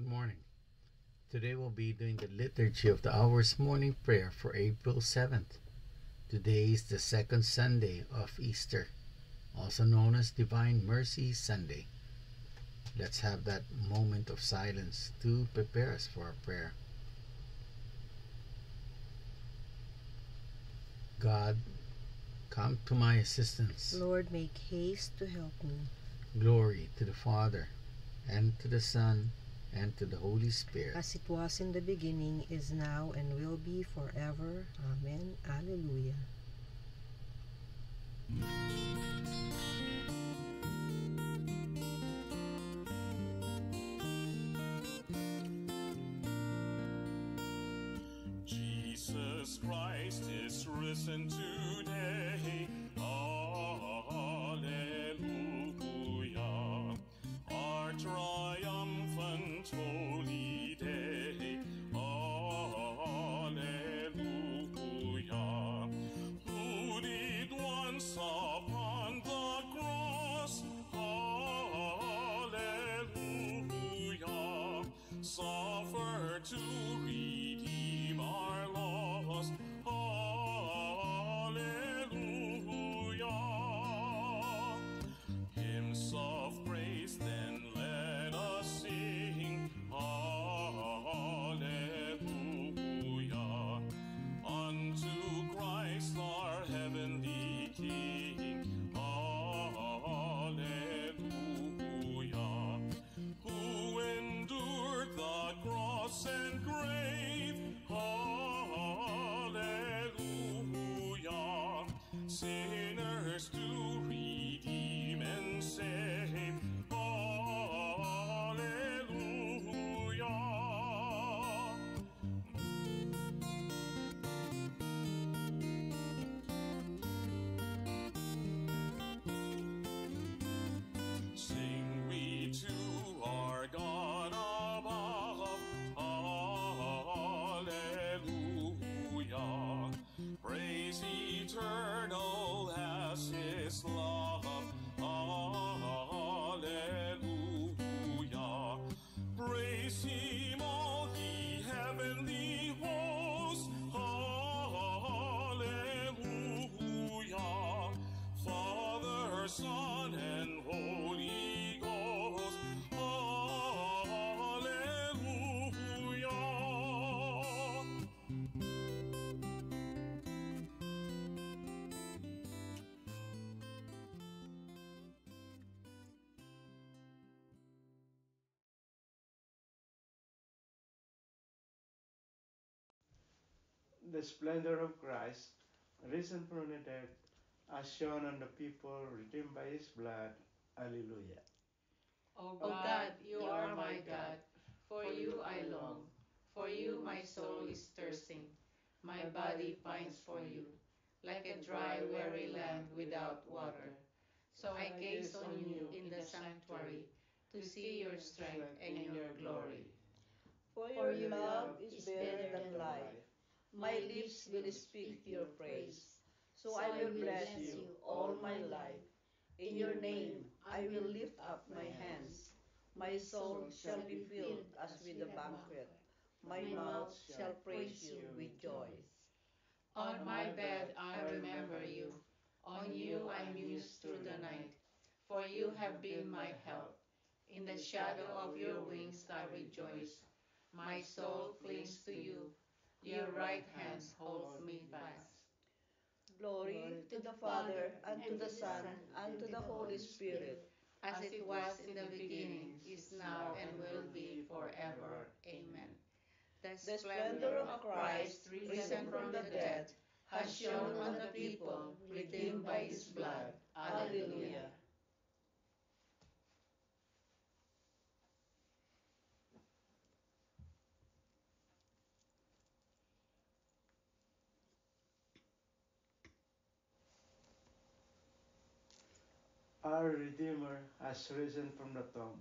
Good morning. Today we'll be doing the Liturgy of the Hours morning prayer for April 7th. Today is the second Sunday of Easter, also known as Divine Mercy Sunday. Let's have that moment of silence to prepare us for our prayer. God, come to my assistance. Lord, make haste to help me. Glory to the Father, and to the Son, and to the Holy Spirit. As it was in the beginning, is now, and will be forever. Amen. Alleluia. Jesus Christ is risen today. Alleluia. Our triumphant holy day. Alleluia. Who did once upon the cross, hallelujah, suffer to redeem our loss, hallelujah. Hymns of praise then let us sing, hallelujah, unto Christ our heavenly King, hallelujah, who endured the cross and grave, hallelujah, sinners to redeem and save, hallelujah. Sing we to our God above, hallelujah. Praise eternal as His love, hallelujah. Praise Him all ye heavenly hosts, hallelujah. Father, Son, and Holy Ghost, hallelujah. The splendor of Christ, risen from the dead, as shown on the people redeemed by His blood. Alleluia. O God, you are my God. For you I long. For you my soul is thirsting. My body pines for you, like a dry, weary land without water. So I gaze on you in the sanctuary, to see your strength and your glory. For your love is better than life. My lips will speak your praise. So I will bless you all my life. In your name I will lift up my hands. My soul shall be filled as with a banquet. My mouth shall praise you with joy. On my bed I remember you. On you I muse through the night. For you have been my help. In the shadow of your wings I rejoice. My soul clings to you. Your right hand holds me fast. Glory to the Father, and to the Son, and to the Holy Spirit. As it was in the beginning, is now, and will be forever. Amen. The splendor of Christ, risen from the dead, has shone on the people, redeemed by His blood. Alleluia. Our Redeemer has risen from the tomb.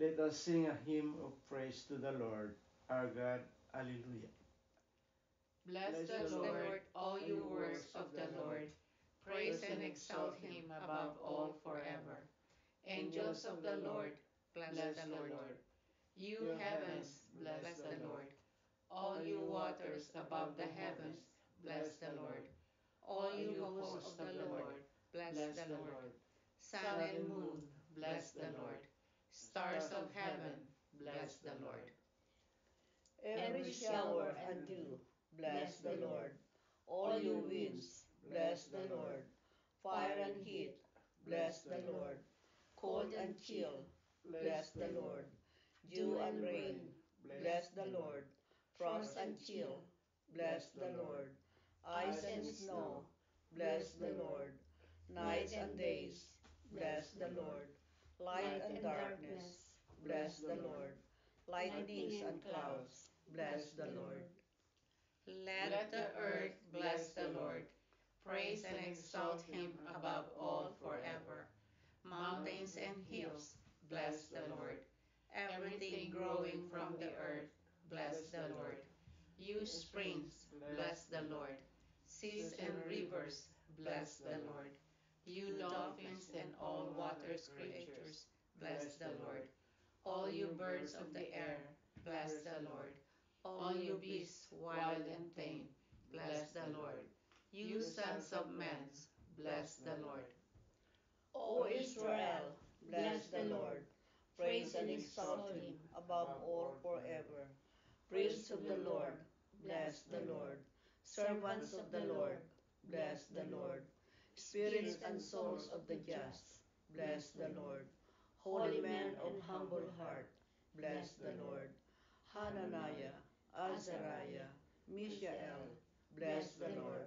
Let us sing a hymn of praise to the Lord, our God. Alleluia. Bless the Lord, all you works of the Lord. Praise and exalt Him above all forever. Angels of the Lord, bless the Lord. You heavens, bless the Lord. All you waters above the heavens, bless the Lord. All you hosts of the Lord, bless the Lord. Sun and moon, bless the Lord. Stars of heaven, bless the Lord. Every shower and dew, bless the Lord. All you winds, bless the Lord. Fire and heat, bless the Lord. Cold and chill, bless the Lord. Dew and rain, bless the Lord. Frost and chill, bless the Lord. Ice and snow, bless the Lord. Nights and days, bless the Lord. Light and darkness, bless the Lord. Lightnings and clouds, bless the Lord. Let the earth bless the Lord. Praise and exalt him above all forever. Mountains and hills, bless the Lord. Everything growing from the earth, bless the Lord. You springs, bless the Lord. Seas and rivers, bless the Lord. You dolphins and all waters creatures, bless the Lord. All you birds of the air, bless the Lord. All you beasts, wild and tame, bless the Lord. You sons of men, bless the Lord. O Israel, bless the Lord. Praise and exalt him above all forever. Priests of the Lord, bless the Lord. Servants of the Lord, bless the Lord. Spirits and souls of the just, bless the Lord. Holy men of humble heart, bless the Lord. Hananiah, Azariah, Mishael, bless the Lord.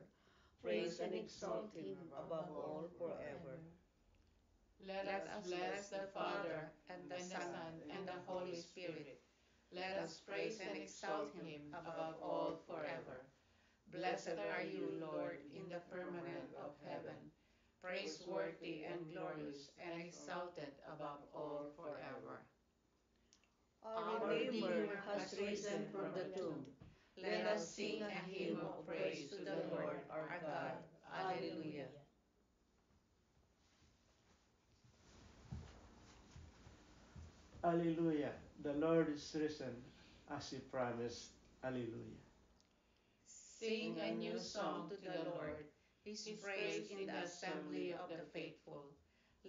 Praise and exalt him above all forever. Let us bless the Father, and the Son, and the Holy Spirit. Let us praise and exalt him above all forever. Blessed are you, Lord, in the firmament of heaven, praiseworthy and glorious and exalted above all forever. Our Redeemer has risen from the tomb. Let us sing a hymn of praise to the Lord our God. Alleluia. Alleluia. The Lord is risen as he promised. Alleluia. Sing a new song to the Lord, his praise in the assembly of the faithful.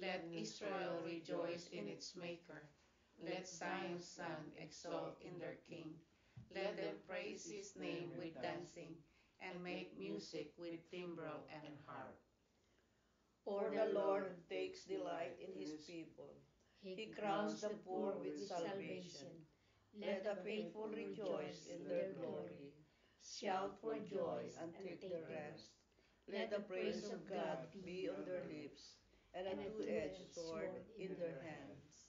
Let Israel rejoice in its Maker. Let Zion's son exult in their King. Let them praise his name with dancing, and make music with timbrel and harp. For the Lord takes delight in his people. He crowns the poor with salvation. Let the faithful rejoice in their glory. Shout for joy and take the rest. Let the praise of God be on their lips, and a two-edged sword in their hands.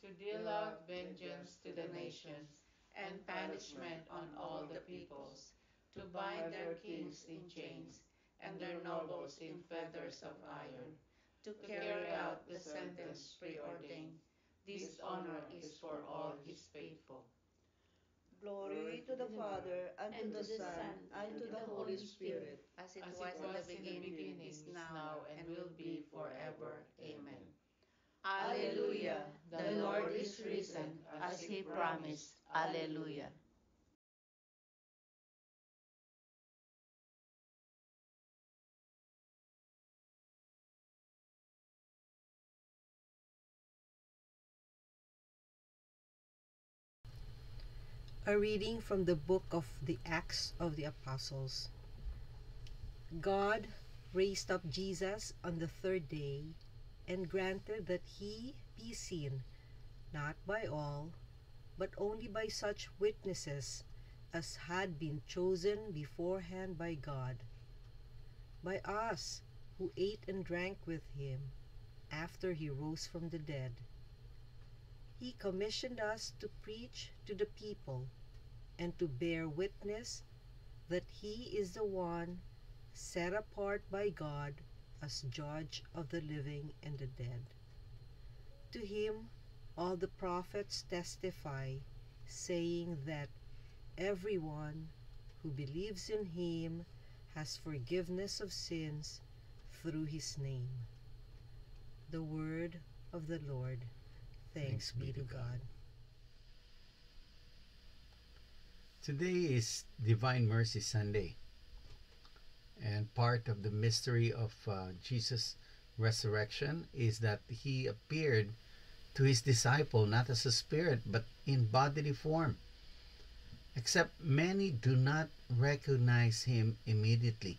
To deal out vengeance to the nations, and punishment on all the peoples, to bind their kings in chains, and their nobles in fetters of iron, to carry out the sentence preordained. This honor is for all his faithful. Glory to the Father, and to the Son, and to the Holy Spirit, As it was in the beginning, is now, and will be forever. Amen. Alleluia! The Lord is risen, as he promised. Alleluia! A reading from the book of the Acts of the Apostles. God raised up Jesus on the third day and granted that he be seen, not by all, but only by such witnesses as had been chosen beforehand by God, by us who ate and drank with him after he rose from the dead. He commissioned us to preach to the people and to bear witness that he is the one set apart by God as judge of the living and the dead. To him all the prophets testify, saying that everyone who believes in him has forgiveness of sins through his name. The word of the Lord. Thanks be to God. Today is Divine Mercy Sunday, and part of the mystery of Jesus' resurrection is that he appeared to his disciple not as a spirit but in bodily form, except many do not recognize him immediately.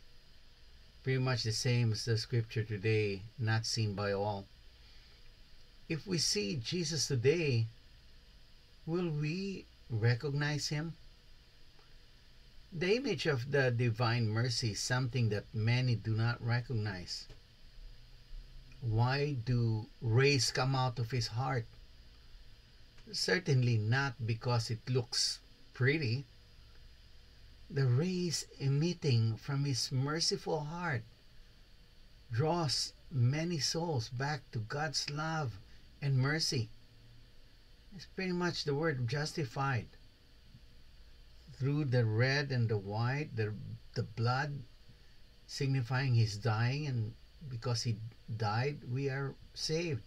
Pretty much the same as the scripture today, not seen by all. If we see Jesus today, will we recognize him? The image of the divine mercy is something that many do not recognize. Why do rays come out of his heart? Certainly not because it looks pretty. The rays emitting from his merciful heart draws many souls back to God's love and mercy. It's pretty much the word justified. Through the red and the white, the blood signifying his dying, and because he died, we are saved.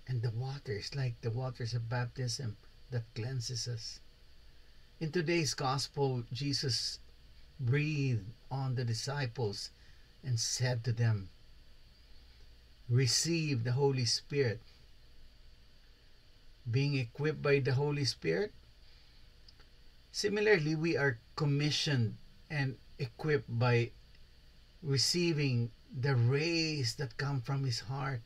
And the waters, like the waters of baptism, that cleanses us. In today's gospel, Jesus breathed on the disciples and said to them, "Receive the Holy Spirit." Being equipped by the Holy Spirit, similarly, we are commissioned and equipped by receiving the rays that come from his heart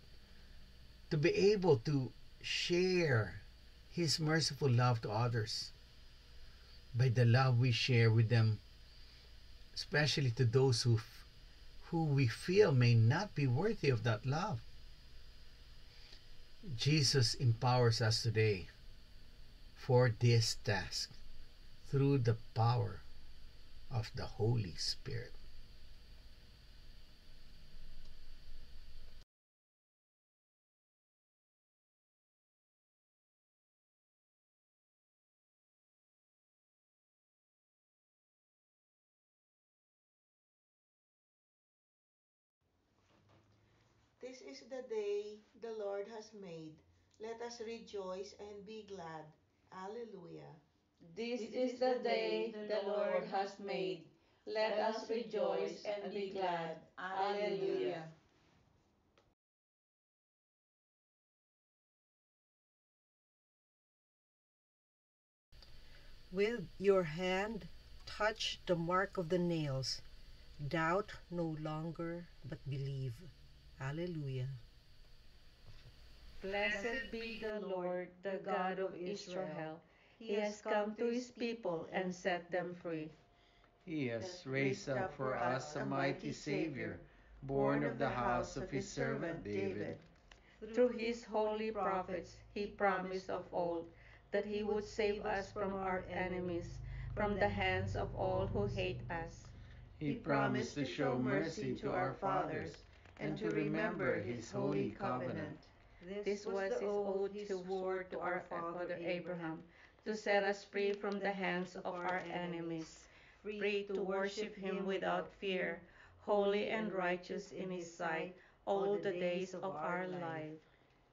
to be able to share his merciful love to others. By the love we share with them, especially to those who we feel may not be worthy of that love. Jesus empowers us today for this task through the power of the Holy Spirit. This is the day the Lord has made. Let us rejoice and be glad. Alleluia. This is the day the Lord has made. Let us rejoice and be glad. Alleluia. With your hand, touch the mark of the nails. Doubt no longer, but believe. Alleluia. Blessed be the Lord, the God of Israel. He has come to his people and set them free. He has raised up for us a mighty Savior, born of the house of his servant David. Through his holy prophets, he promised of old that he would save us from our enemies, from the hands of all who hate us. He promised to show mercy to our fathers and to remember his holy covenant. This was the oath he swore to our father Abraham, to set us free from the hands of our enemies, free to worship him without fear, holy and righteous in his sight all the days of our life.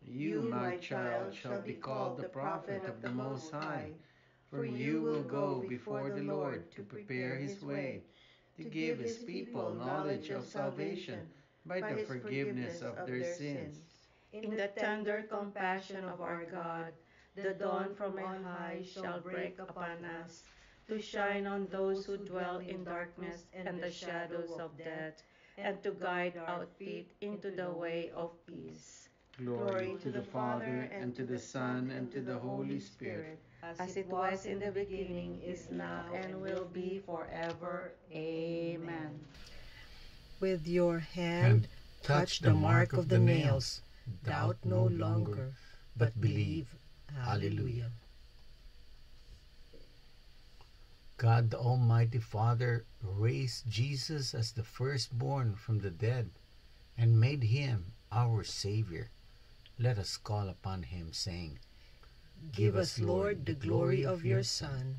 You, my child, shall be called the prophet of the Most High, for you will go before the Lord to prepare his way, to give his people knowledge of salvation by the forgiveness of their sins. In the tender compassion of our God, the dawn from on high shall break upon us, to shine on those who dwell in darkness and the shadows of death, and to guide our feet into the way of peace. Glory to the Father, and to the Son, and to the Holy Spirit, As it was in the beginning, is now, and will be forever. Amen. With your hand, touch the mark of the nails. Doubt no longer, but believe. Alleluia. God the Almighty Father raised Jesus as the firstborn from the dead and made him our Savior. Let us call upon him, saying, Give us, Lord, the glory of your Son.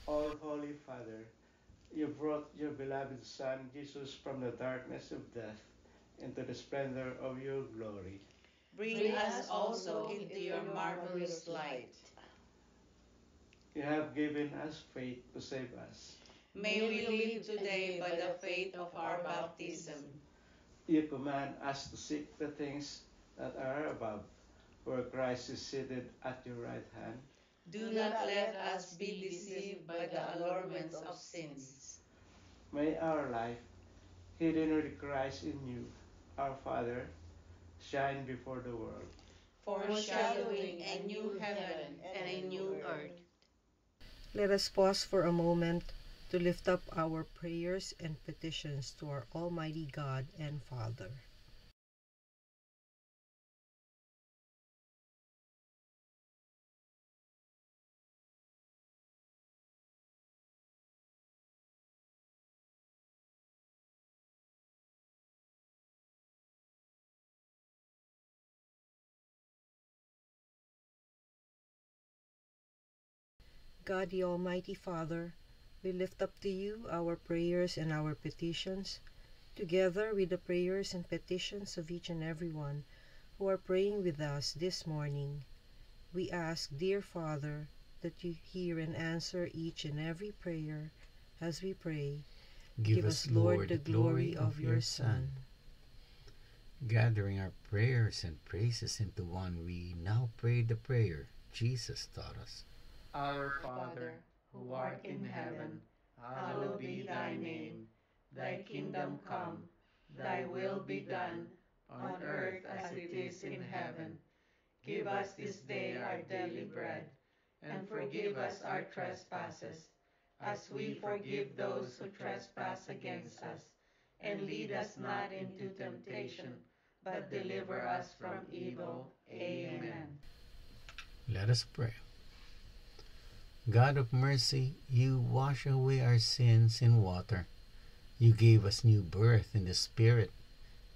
All Holy Father, you brought your beloved Son, Jesus, from the darkness of death into the splendor of your glory. Bring us also into your marvelous light. You have given us faith to save us. May we live today by the faith of our baptism. You command us to seek the things that are above, where Christ is seated at your right hand. Do not let us be deceived by the allurements of sins. May our life, hidden with Christ in you, our Father, shine before the world. Foreshadowing a new heaven and a new earth. Let us pause for a moment to lift up our prayers and petitions to our Almighty God and Father. God, the Almighty Father, we lift up to you our prayers and our petitions, together with the prayers and petitions of each and every one who are praying with us this morning. We ask, dear Father, that you hear and answer each and every prayer as we pray. Give us, Lord, the glory of your Son. Gathering our prayers and praises into one, we now pray the prayer Jesus taught us. Our Father, who art in heaven, hallowed be thy name. Thy kingdom come, thy will be done, on earth as it is in heaven. Give us this day our daily bread, and forgive us our trespasses, as we forgive those who trespass against us. And lead us not into temptation, but deliver us from evil. Amen. Let us pray. God of mercy, you wash away our sins in water. You gave us new birth in the Spirit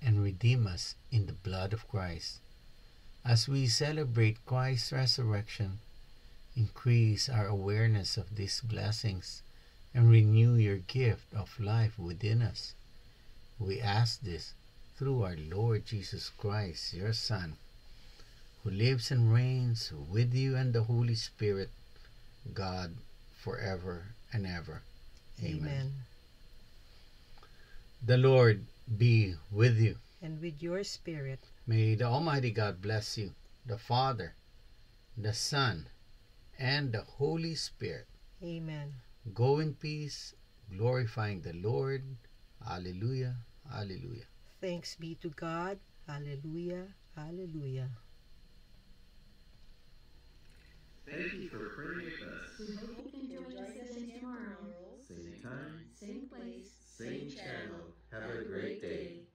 and redeem us in the blood of Christ. As we celebrate Christ's resurrection, increase our awareness of these blessings and renew your gift of life within us. We ask this through our Lord Jesus Christ, your Son, who lives and reigns with you and the Holy Spirit, God, forever and ever. Amen. The Lord be with you. And with your spirit. May the Almighty God bless you, the Father, the Son, and the Holy Spirit. Amen. Go in peace, glorifying the Lord. Alleluia, alleluia. Thanks be to God. Alleluia, alleluia. Thank you for praying with us. We hope you can join us again tomorrow. Same time, Same place. same channel. Have a great day.